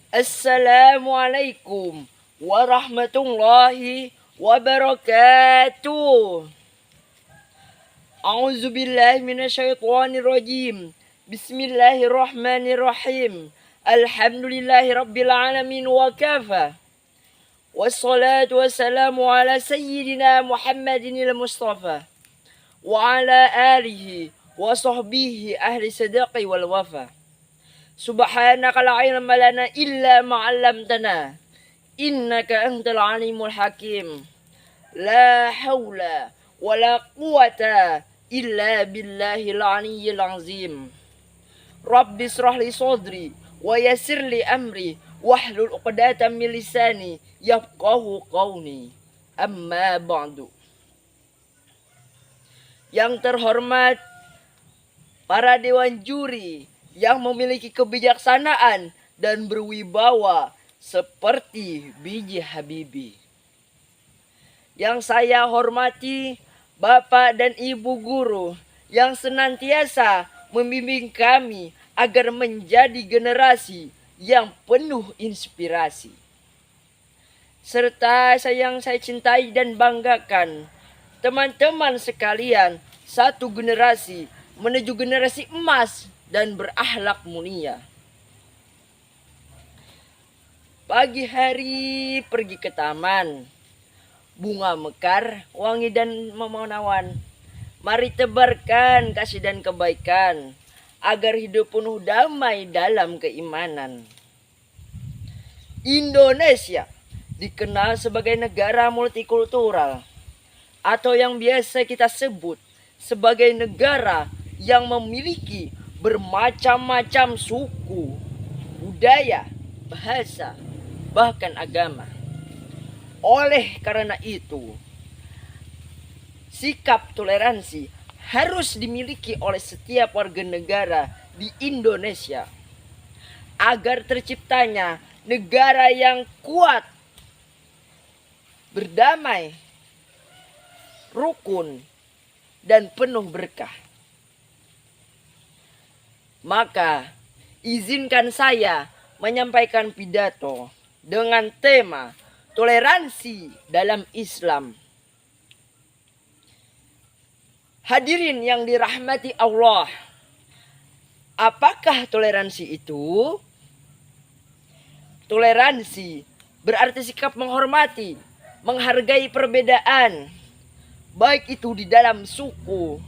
Assalamualaikum warahmatullahi wabarakatuh. A'udzubillahi minasyaitonirrajim. Bismillahirrahmanirrahim. Alhamdulillahi rabbil alamin wa kafa. Wassalatu wassalamu ala sayyidina Muhammadinil Mustafa wa ala alihi wa sahbihi ahli sadaqi wal wafa. Subhanaka la ilma lana illa ma 'allamtana innaka antal alimul hakim. La haula wala quwata illa billahil aliyyil azim. Rabbi israh li sadri wa yassir li amri wahlul 'uqdatam min lisani yafqahu qawli. Amma ba'du. Yang terhormat para dewan juri yang memiliki kebijaksanaan dan berwibawa seperti biji Habibie. Yang saya hormati Bapak dan Ibu guru yang senantiasa membimbing kami agar menjadi generasi yang penuh inspirasi. Serta yang saya cintai dan banggakan, teman-teman sekalian, satu generasi menuju generasi emas dan berakhlak mulia. Pagi hari pergi ke taman, bunga mekar, wangi dan menawan. Mari tebarkan kasih dan kebaikan, agar hidup penuh damai dalam keimanan. Indonesia dikenal sebagai negara multikultural, atau yang biasa kita sebut sebagai negara yang memiliki bermacam-macam suku, budaya, bahasa, bahkan agama. Oleh karena itu, sikap toleransi harus dimiliki oleh setiap warga negara di Indonesia agar terciptanya negara yang kuat, berdamai, rukun, dan penuh berkah. Maka izinkan saya menyampaikan pidato dengan tema toleransi dalam Islam. Hadirin yang dirahmati Allah, apakah toleransi itu? Toleransi berarti sikap menghormati, menghargai perbedaan, baik itu di dalam suku,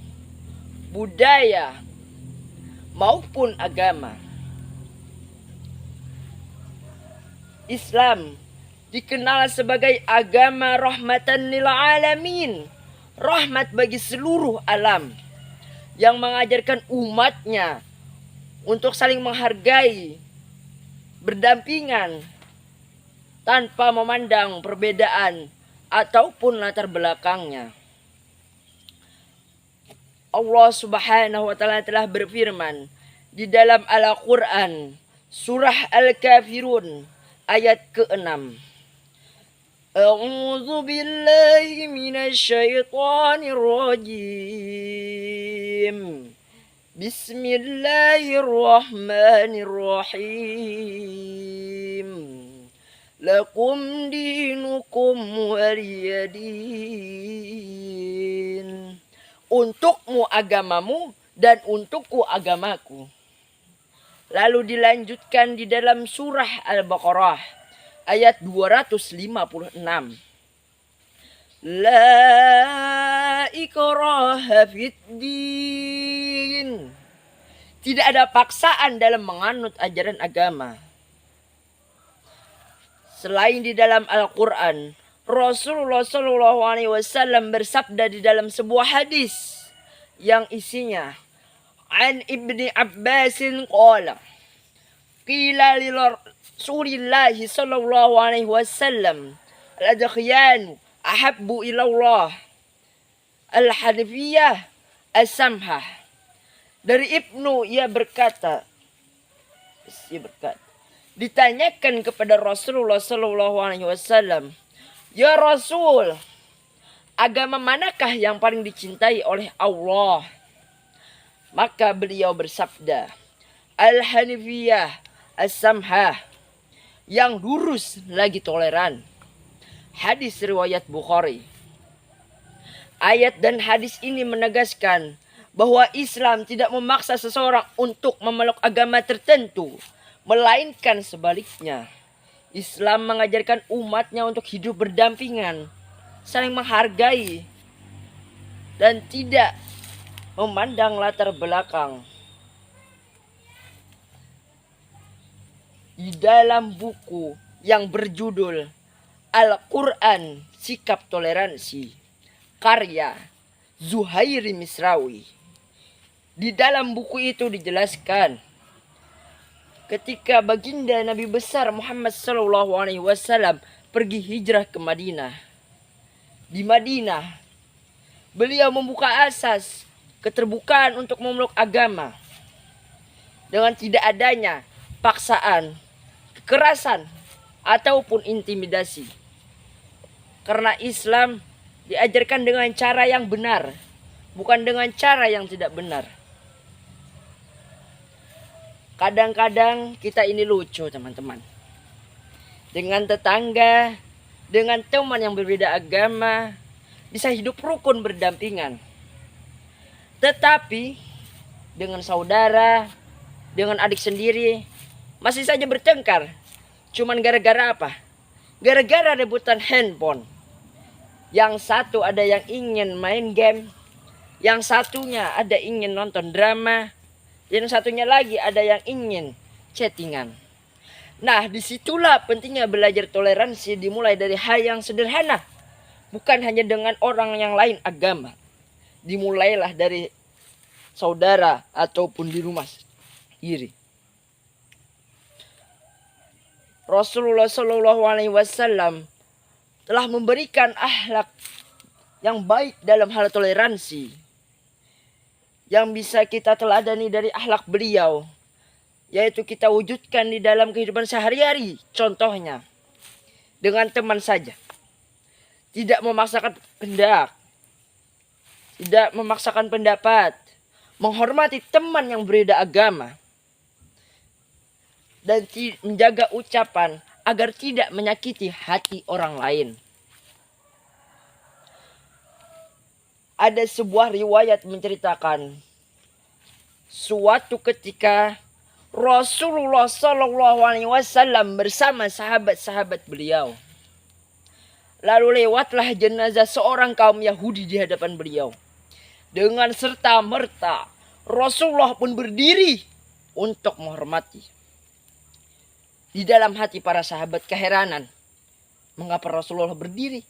budaya, maupun agama. Islam dikenal sebagai agama rahmatan lil alamin, rahmat bagi seluruh alam, yang mengajarkan umatnya untuk saling menghargai, berdampingan tanpa memandang perbedaan ataupun latar belakangnya. Allah Subhanahu wa taala telah berfirman di dalam Al-Qur'an surah Al-Kafirun ayat ke-6. A'udzu billahi minasyaitonir rajim. Bismillahirrahmanirrahim. Lakum dinukum waliyadin. Untukmu agamamu dan untukku agamaku. Lalu dilanjutkan di dalam surah Al-Baqarah ayat 256. La ikraha fiddin. Tidak ada paksaan dalam menganut ajaran agama. Selain di dalam Al-Quran, Rasulullah SAW bersabda di dalam sebuah hadis yang isinya an Ibni Abbasin qala qila li Rasulillah sallallahu alaihi wasallam al-adkhyan ahabbu ila Allah al-hanifiyah as-samhah. Dari Ibnu ia berkata, ditanyakan kepada Rasulullah sallallahu alaihi wasallam, "Ya Rasul, agama manakah yang paling dicintai oleh Allah?" Maka beliau bersabda, Al-Hanifiyah As-Samhah, yang lurus lagi toleran. Hadis riwayat Bukhari. Ayat dan hadis ini menegaskan bahwa Islam tidak memaksa seseorang untuk memeluk agama tertentu, melainkan sebaliknya. Islam mengajarkan umatnya untuk hidup berdampingan, saling menghargai, dan tidak memandang latar belakang. Di dalam buku yang berjudul Al-Quran Sikap Toleransi, karya Zuhairi Misrawi, di dalam buku itu dijelaskan ketika baginda Nabi besar Muhammad SAW pergi hijrah ke Madinah. Di Madinah, beliau membuka asas keterbukaan untuk memeluk agama dengan tidak adanya paksaan, kekerasan, ataupun intimidasi. Karena Islam diajarkan dengan cara yang benar, bukan dengan cara yang tidak benar. Kadang-kadang kita ini lucu, teman-teman. Dengan tetangga, dengan teman yang berbeda agama, bisa hidup rukun berdampingan. Tetapi dengan saudara, dengan adik sendiri, masih saja bertengkar. Cuman gara-gara apa? Gara-gara rebutan handphone. Yang satu ada yang ingin main game, yang satunya ada ingin nonton drama, yang satunya lagi ada yang ingin chattingan. Nah, disitulah pentingnya belajar toleransi dimulai dari hal yang sederhana. Bukan hanya dengan orang yang lain agama. Dimulailah dari saudara ataupun di rumah sendiri. Rasulullah SAW telah memberikan akhlak yang baik dalam hal toleransi, yang bisa kita teladani dari akhlak beliau, yaitu kita wujudkan di dalam kehidupan sehari-hari. Contohnya, dengan teman saja, tidak memaksakan kehendak, tidak memaksakan pendapat, menghormati teman yang berbeda agama, dan menjaga ucapan agar tidak menyakiti hati orang lain. Ada sebuah riwayat menceritakan suatu ketika Rasulullah SAW bersama sahabat-sahabat beliau. Lalu lewatlah jenazah seorang kaum Yahudi di hadapan beliau. Dengan serta-merta Rasulullah pun berdiri untuk menghormati. Di dalam hati para sahabat keheranan, mengapa Rasulullah berdiri,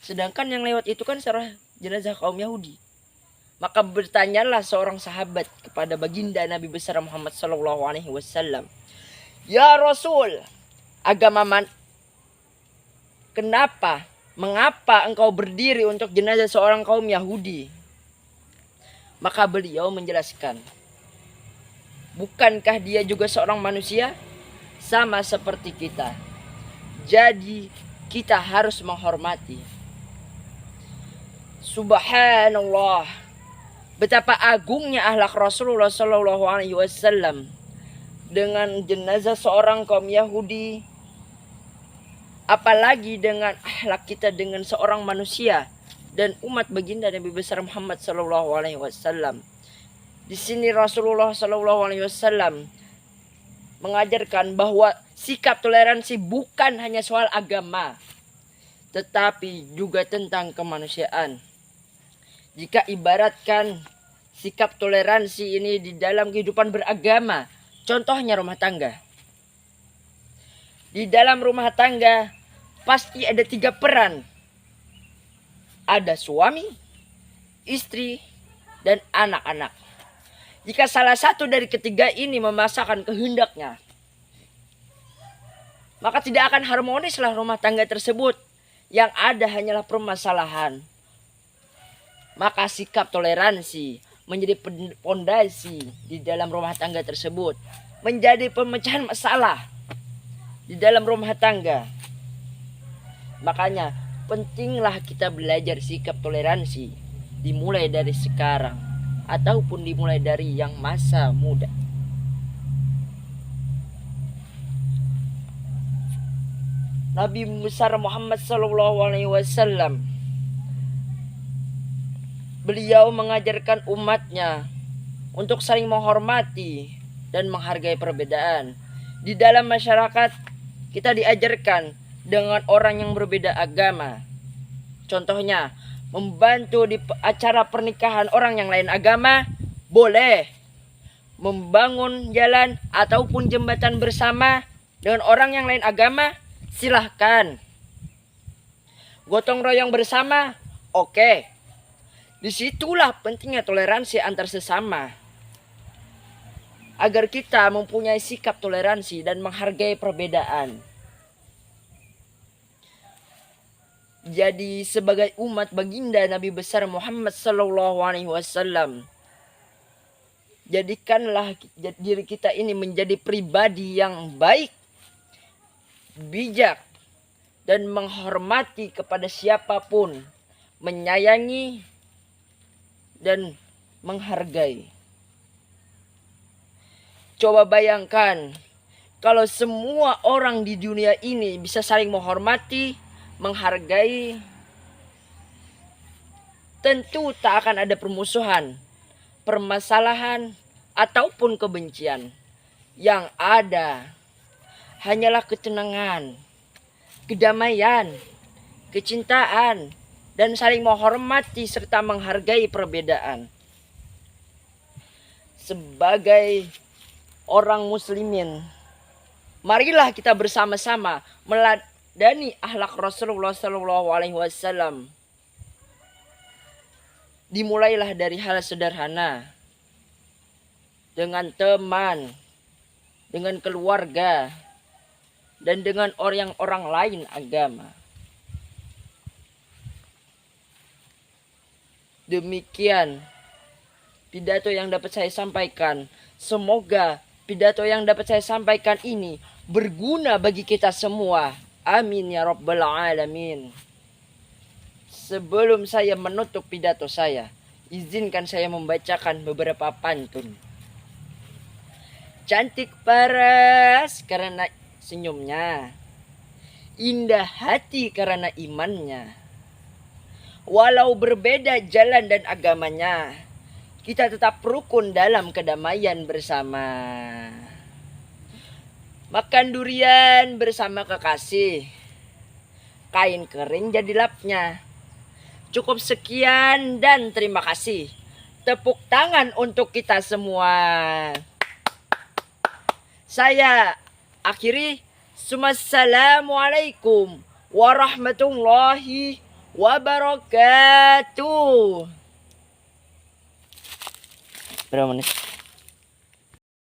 sedangkan yang lewat itu kan seorang jenazah kaum Yahudi. Maka bertanyalah seorang sahabat kepada baginda Nabi besar Muhammad SAW, "Ya Rasul, agama mengapa engkau berdiri untuk jenazah seorang kaum Yahudi?" Maka beliau menjelaskan, "Bukankah dia juga seorang manusia? Sama seperti kita. Jadi kita harus menghormati." Subhanallah, betapa agungnya akhlak Rasulullah SAW dengan jenazah seorang kaum Yahudi, apalagi dengan akhlak kita dengan seorang manusia dan umat baginda Nabi besar Muhammad SAW. Di sini Rasulullah SAW mengajarkan bahwa sikap toleransi bukan hanya soal agama, tetapi juga tentang kemanusiaan. Jika ibaratkan sikap toleransi ini di dalam kehidupan beragama, contohnya rumah tangga. Di dalam rumah tangga pasti ada 3 peran. Ada suami, istri, dan anak-anak. Jika salah satu dari ketiga ini memaksakan kehendaknya, maka tidak akan harmonislah rumah tangga tersebut. Yang ada hanyalah permasalahan. Maka sikap toleransi menjadi pondasi di dalam rumah tangga tersebut, menjadi pemecahan masalah di dalam rumah tangga. Makanya pentinglah kita belajar sikap toleransi dimulai dari sekarang ataupun dimulai dari yang masa muda. Nabi besar Muhammad sallallahu alaihi wasallam, beliau mengajarkan umatnya untuk saling menghormati dan menghargai perbedaan. Di dalam masyarakat kita diajarkan dengan orang yang berbeda agama. Contohnya, membantu di acara pernikahan orang yang lain agama boleh. Membangun jalan ataupun jembatan bersama dengan orang yang lain agama silahkan. Gotong royong bersama, oke. Disitulah pentingnya toleransi antar sesama. Agar kita mempunyai sikap toleransi dan menghargai perbedaan. Jadi sebagai umat baginda Nabi besar Muhammad sallallahu alaihi wasallam, jadikanlah diri kita ini menjadi pribadi yang baik, bijak, dan menghormati kepada siapapun, menyayangi dan menghargai. Coba bayangkan kalau semua orang di dunia ini bisa saling menghormati, menghargai, tentu tak akan ada permusuhan, permasalahan, ataupun kebencian. Yang ada hanyalah ketenangan, kedamaian, kecintaan, dan saling menghormati serta menghargai perbedaan. Sebagai orang muslimin, marilah kita bersama-sama meladani akhlak Rasulullah SAW. Dimulailah dari hal sederhana, dengan teman, dengan keluarga, dan dengan orang lain agama. Demikian pidato yang dapat saya sampaikan. Semoga pidato yang dapat saya sampaikan ini berguna bagi kita semua. Amin ya rabbal alamin. Sebelum saya menutup pidato saya, izinkan saya membacakan beberapa pantun. Cantik paras karena senyumnya, indah hati karena imannya. Walau berbeda jalan dan agamanya, kita tetap rukun dalam kedamaian bersama. Makan durian bersama kekasih, kain kering jadi lapnya. Cukup sekian dan terima kasih. Tepuk tangan untuk kita semua. Saya akhiri. Assalamualaikum warahmatullahi wabarakatuh. Berapa menit?